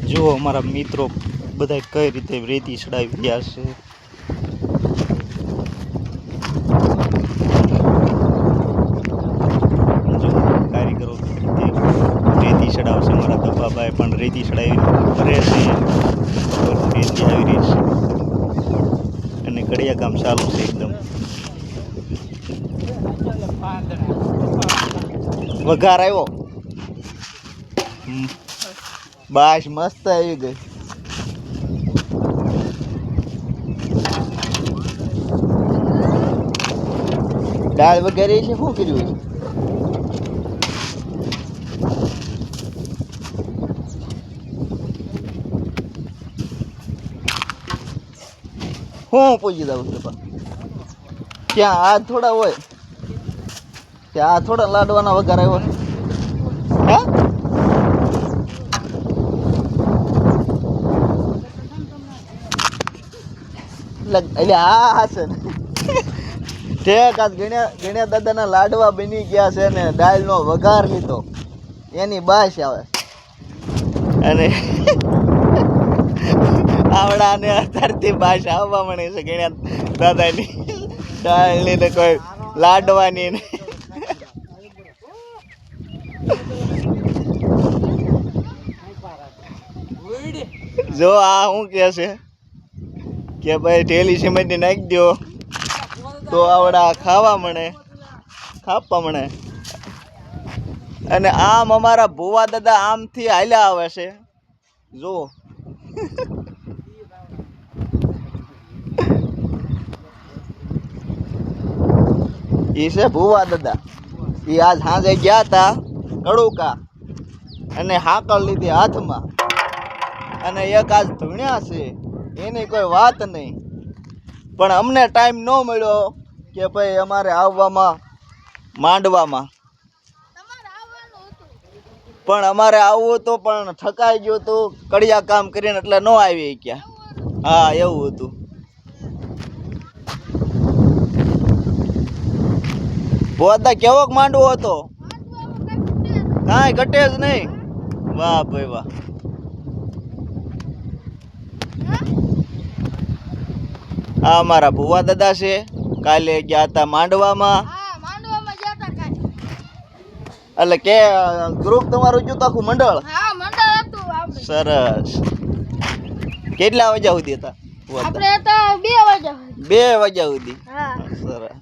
જો અમારા મિત્રો બધા કઈ રીતે રેતી ચડાવી રહ્યા છે. જો કારીગરો રીતે રેતી ચડાવશે. મારા દબાભાઈ પણ રેતી ચડાવી કરે છે. રેતી આવી રહી છે અને કડિયા કામ ચાલુ છે એકદમ. વઘાર આવ્યો. બાશ મસ્ત આવી ગઈ. દાળ વગેરે છે. શું કર્યું? હું પૂછી દઉં છું ત્યાં આ થોડા હોય ત્યાં આ થોડા લાડવાના વઘાર આવ્યો. હે એટલે હા છે ને ઠેક આજ ગણ્યા દાદાના લાડવા બની ગયા છે ને દાળનો વઘાર લીધો એની બાશ આવે અને આવડાને અત્યારથી બાશ આવવા મળે છે ગણ્યા દાદાની દાળની ને કોઈ લાડવાની ને. જો આ શું કે છે કે ભાઈ ઢેલી સિમેન્ટ નાખી દો તો આવડા ખાવા મળે ખાપવા મળે. અને આમ અમારા ભુવા દાદા આમથી હાલ્યા આવે છે. જો એ છે ભુવા દાદા. એ આજ સાંજે ગયા હતા કડુકા અને હાકળ લીધી હાથમાં અને એક આજ ધૂણ્યા છે. એની કોઈ વાત નહીં. પણ અમને ટાઈમ ન મળ્યો કે ભાઈ અમારે આવવામાં માંડવામાં. પણ અમારે આવવું હતું પણ થકાઈ ગયું હતું કડિયા કામ કરીને એટલે ન આવી ગયા. હા એવું હતું. બોતા કેવોક માંડવો હતો? કાંઈ ઘટે જ નહીં. વાહ ભાઈ વાહ. આ અમારા ભુવા દાદા છે. કાલે ગયા હતા માંડવામાં. એટલે કે ગ્રુપ તમારું ગયું આખું મંડળ? સરસ. કેટલા વાગ્યા સુધી હતા? 2 વાગ્યા. 2 વાગ્યા સુધી. સરસ.